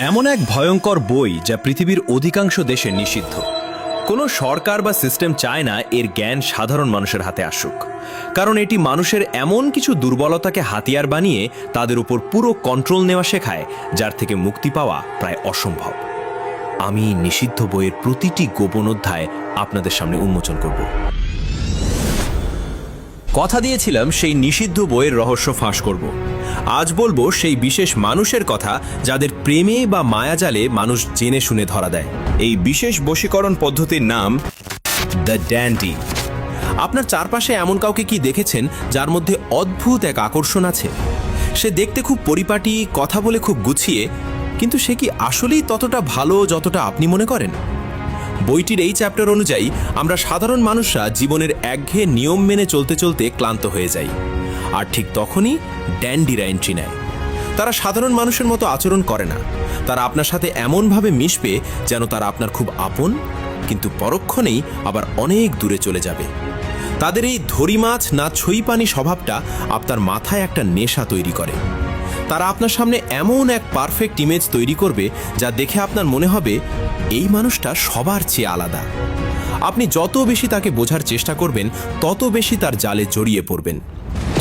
এমন এক ভয়ঙ্কর বই যা পৃথিবীর অধিকাংশ দেশে নিষিদ্ধ। কোনো সরকার বা সিস্টেম চায় না এর জ্ঞান সাধারণ মানুষের হাতে আসুক, কারণ এটি মানুষের এমন কিছু দুর্বলতাকে হাতিয়ার বানিয়ে তাদের উপর পুরো কন্ট্রোল নেওয়া শেখায়, যার থেকে মুক্তি পাওয়া প্রায় অসম্ভব। আমি নিষিদ্ধ বইয়ের প্রতিটি গোপন অধ্যায় আপনাদের সামনে উন্মোচন করব। কথা দিয়েছিলাম সেই নিষিদ্ধ বইয়ের রহস্য ফাঁস করব। আজ বলবো সেই বিশেষ মানুষের কথা যাদের প্রেমে বা মায়াজালে মানুষ জেনে শুনে ধরা দেয়। এই বিশেষ বশীকরণ পদ্ধতির নাম দ্য ড্যান্ডি। আপনার চারপাশে এমন কাউকে কি দেখেছেন যার মধ্যে অদ্ভুত এক আকর্ষণ আছে? সে দেখতে খুব পরিপাটি, কথা বলে খুব গুছিয়ে, কিন্তু সে কি আসলেই ততটা ভালো যতটা আপনি মনে করেন? বইটির এই চ্যাপ্টার অনুযায়ী আমরা সাধারণ মানুষরা জীবনের একঘেয়ে নিয়ম মেনে চলতে চলতে ক্লান্ত হয়ে যাই, আর ঠিক তখনই ড্যান্ডিরা এন্ট্রি নেয়। তারা সাধারণ মানুষের মতো আচরণ করে না, তারা আপনার সাথে এমনভাবে মিশবে যেন তারা আপনার খুব আপন, কিন্তু পরক্ষণেই আবার অনেক দূরে চলে যাবে। তাদের এই ধরি মাছ না ছই পানি স্বভাবটা আপনার মাথায় একটা নেশা তৈরি করে। তারা আপনার সামনে এমন এক পারফেক্ট ইমেজ তৈরি করবে যা দেখে আপনার মনে হবে এই মানুষটা সবার চেয়ে আলাদা। আপনি যত বেশি তাকে বোঝার চেষ্টা করবেন তত বেশি তার জালে জড়িয়ে পড়বেন।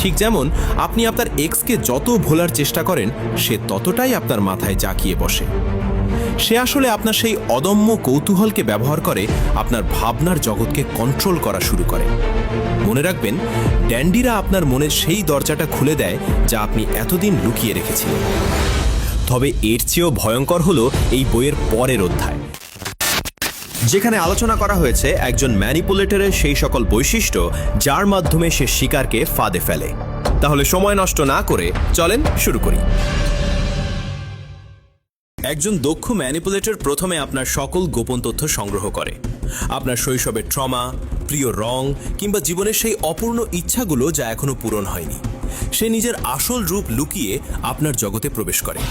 ঠিক যেমন আপনি আপনার এক্সকে যত ভোলার চেষ্টা করেন সে ততটাই আপনার মাথায় জাঁকিয়ে বসে। সে আসলে আপনার সেই অদম্য কৌতূহলকে ব্যবহার করে আপনার ভাবনার জগৎকে কন্ট্রোল করা শুরু করে। মনে রাখবেন, ড্যান্ডিরা আপনার মনের সেই দরজাটা খুলে দেয় যা আপনি এতদিন লুকিয়ে রেখেছিলেন। তবে এর চেয়েও ভয়ঙ্কর হলো এই বইয়ের পরের অধ্যায়, যেখানে আলোচনা করা হয়েছে একজন ম্যানিপুলেটরের সেই সকল বৈশিষ্ট্য যার মাধ্যমে সে শিকারকে ফাঁদে ফেলে। তাহলে সময় নষ্ট না করে চলেন শুরু করি। একজন দক্ষ ম্যানিপুলেটর প্রথমে আপনার সকল গোপন তথ্য সংগ্রহ করে। আপনার শৈশবের ট্রমা, প্রিয় রং কিংবা জীবনের সেই অপূর্ণ ইচ্ছাগুলো যা এখনো পূরণ হয়নি। সে নিজের আসল রূপ লুকিয়ে আপনার জগতে প্রবেশ করে।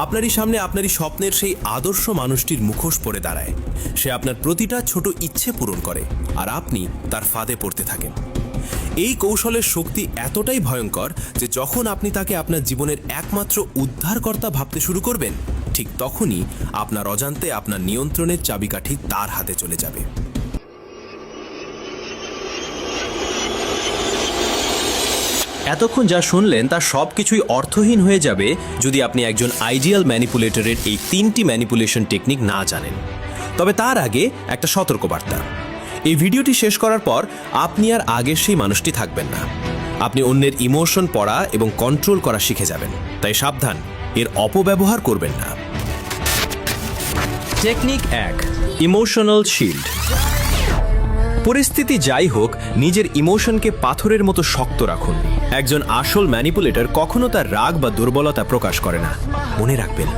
আপনারই সামনে আপনারই স্বপ্নের সেই আদর্শ মানুষটির মুখোশ পরে দাঁড়ায়। সে আপনার প্রতিটা ছোট ইচ্ছে পূরণ করে, আর আপনি তার ফাঁদে পড়তে থাকেন। এই কৌশলের শক্তি এতটাই ভয়ঙ্কর যে যখন আপনি তাকে আপনার জীবনের একমাত্র উদ্ধারকর্তা ভাবতে শুরু করবেন, ঠিক তখনই আপনার অজান্তে আপনার নিয়ন্ত্রণের চাবিকাঠি তার হাতে চলে যাবে। এতক্ষণ যা শুনলেন তা সব কিছুই অর্থহীন হয়ে যাবে যদি আপনি একজন আইডিয়াল ম্যানিপুলেটরের এই 3টি ম্যানিপুলেশন টেকনিক না জানেন। তবে তার আগে একটা সতর্কবার্তা। এই ভিডিওটি শেষ করার পর আপনি আর আগের সেই মানুষটি থাকবেন না। আপনি অন্যের ইমোশন পড়া এবং কন্ট্রোল করা শিখে যাবেন, তাই সাবধান, এর অপব্যবহার করবেন না। Technique 1, emotional shield. পরিস্থিতি যাই হোক, নিজের ইমোশনকে পাথরের মতো শক্ত রাখুন। একজন আসল ম্যানিপুলেটর কখনো তার রাগ বা দুর্বলতা প্রকাশ করে না। মনে রাখবেন,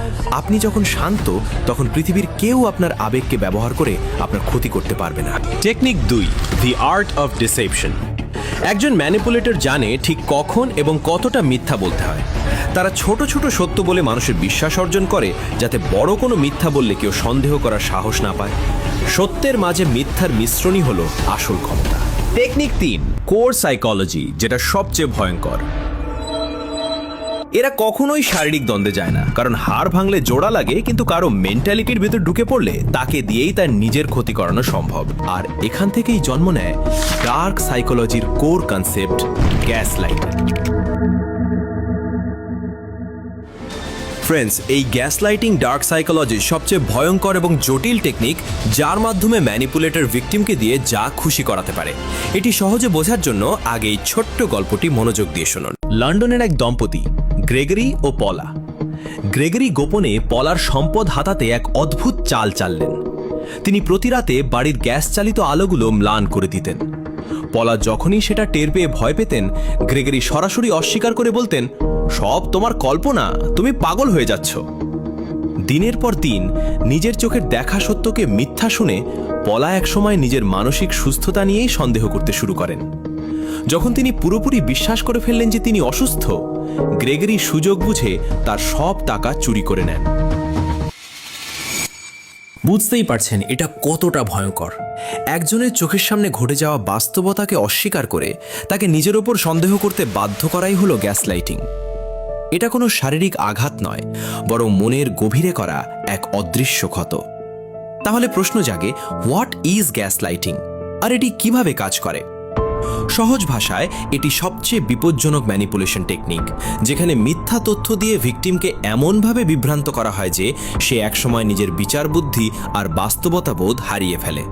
আপনি যখন শান্ত তখন পৃথিবীর কেউ আপনার আবেগকে ব্যবহার করে আপনার ক্ষতি করতে পারবে না। Technique 2, the art of deception. একজন ম্যানিপুলেটর জানে ঠিক কখন এবং কতটা মিথ্যা বলতে হয়। তারা ছোট ছোট সত্য বলে মানুষের বিশ্বাস অর্জন করে, যাতে বড় কোনো মিথ্যা বললে কেউ সন্দেহ করার সাহস না পায়। সত্যের মাঝে মিথ্যার মিশ্রণই হলো আসল ক্ষমতা। টেকনিক 3, কোর সাইকোলজি, যেটা সবচেয়ে ভয়ঙ্কর। এরা কখনোই শারীরিক দ্বন্দ্বে যায় না, কারণ হাড় ভাঙলে জোড়া লাগে, কিন্তু কারো মেন্টালিটির ভিতর ঢুকে পড়লে তাকে দিয়েই তার নিজের ক্ষতি করানো সম্ভব। আর এখান থেকেই জন্ম নেয় ডার্ক সাইকোলজির core concept, gaslighting. Friends, এই গ্যাস লাইটিং ডার্ক সাইকোলজির সবচেয়ে ভয়ঙ্কর এবং জটিল টেকনিক, যার মাধ্যমে ম্যানিপুলেটর ভিকটিমকে দিয়ে যা খুশি করাতে পারে। এটি সহজে বোঝার জন্য আগে এই ছোট্ট গল্পটি মনোযোগ দিয়ে শুনুন। লন্ডনের এক দম্পতি, গ্রেগরি ও পলা। গ্রেগরি গোপনে পলার সম্পদ হাতাতে এক অদ্ভুত চাল চাললেন। তিনি প্রতি রাতে বাড়ির গ্যাস চালিত আলোগুলো ম্লান করে দিতেন। পলা যখনই সেটা টের পেয়ে ভয় পেতেন, গ্রেগরি সরাসরি অস্বীকার করে বলতেন, সব তোমার কল্পনা, তুমি পাগল হয়ে যাচ্ছ। দিনের পর দিন নিজের চোখের দেখা সত্যকে মিথ্যা শুনে পলা একসময় নিজের মানসিক সুস্থতা নিয়েই সন্দেহ করতে শুরু করেন। যখন তিনি পুরোপুরি বিশ্বাস করে ফেললেন যে তিনি অসুস্থ, গ্রেগরি সুযোগ বুঝে তার সব টাকা চুরি করে নেন। বুঝতেই পারছেন এটা কতটা ভয়ঙ্কর। একজনের চোখের সামনে ঘটে যাওয়া বাস্তবতাকে অস্বীকার করে তাকে নিজের ওপর সন্দেহ করতে বাধ্য করাই হলো গ্যাস লাইটিং। এটা কোনো শারীরিক আঘাত নয়, বরং মনের গভীরে করা এক অদৃশ্য ক্ষত। তাহলে প্রশ্ন জাগে, হোয়াট ইজ গ্যাস লাইটিং, আর এটি কিভাবে কাজ করে? সহজ ভাষায় এটি সবচেয়ে বিপজ্জনক ম্যানিপুলেশন টেকনিক, যেখানে মিথ্যা তথ্য দিয়ে ভিকটিমকে এমনভাবে বিভ্রান্ত করা হয় যে সে একসময় নিজের বিচার বুদ্ধি আর বাস্তবতাবোধ হারিয়ে ফেলে।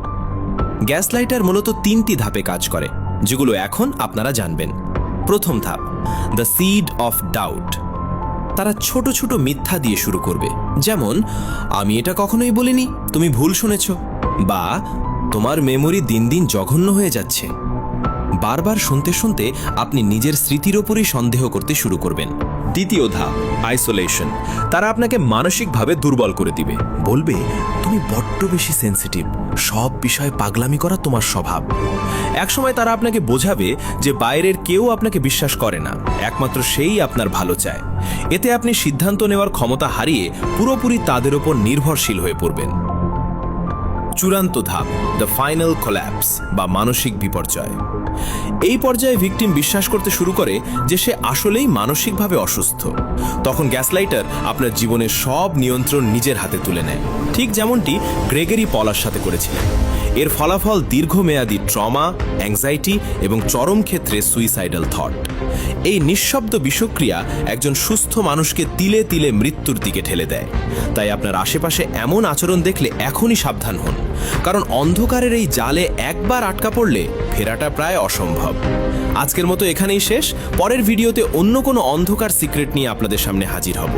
গ্যাসলাইটার মূলত 3টি ধাপে কাজ করে, যেগুলো এখন আপনারা জানবেন। প্রথম ধাপ, দ্য সিড অফ ডাউট। তারা ছোট ছোট মিথ্যা দিয়ে শুরু করবে, যেমন আমি এটা কখনোই বলিনি, তুমি ভুল শুনেছ, বা তোমার মেমোরি দিন দিন জঘন্য হয়ে যাচ্ছে। বারবার শুনতে শুনতে আপনি নিজের স্মৃতির ওপরই সন্দেহ করতে শুরু করবেন। দ্বিতীয় ধাপ, আইসোলেশন। তারা আপনাকে মানসিকভাবে দুর্বল করে দিবে, বলবে তুমি বড্ড বেশি সেনসিটিভ, সব বিষয়ে পাগলামি করা তোমার স্বভাব। একসময় তারা আপনাকে বোঝাবে যে বাইরের কেউ আপনাকে বিশ্বাস করে না, একমাত্র সেই আপনার ভালো চায়। এতে আপনি সিদ্ধান্ত নেওয়ার ক্ষমতা হারিয়ে পুরোপুরি তাদের ওপর নির্ভরশীল হয়ে পড়বেন। চূড়ান্ত ধাপ, দ্য ফাইনাল কোল্যাপস বা মানসিক বিপর্যয়। এই পর্যায়ে ভিকটিম বিশ্বাস করতে শুরু করে যে সে আসলেই মানসিকভাবে অসুস্থ। তখন গ্যাসলাইটার আপনার জীবনের সব নিয়ন্ত্রণ নিজের হাতে তুলে নেয়, ঠিক যেমনটি গ্রেগরি পলার সাথে করেছিলেন। এর ফলাফল দীর্ঘমেয়াদী ট্রমা, অ্যাংজাইটি এবং চরম ক্ষেত্রে সুইসাইডাল থট। এই নিঃশব্দ বিষক্রিয়া একজন সুস্থ মানুষকে তিলে তিলে মৃত্যুর দিকে ঠেলে দেয়। তাই আপনার আশেপাশে এমন আচরণ দেখলে এখনই সাবধান হন, কারণ অন্ধকারের এই জালে একবার আটকা পড়লে ফেরাটা প্রায় অসম্ভব। আজকের মতো এখানেই শেষ। পরের ভিডিওতে অন্য কোনো অন্ধকার সিক্রেট নিয়ে আপনাদের সামনে হাজির হব।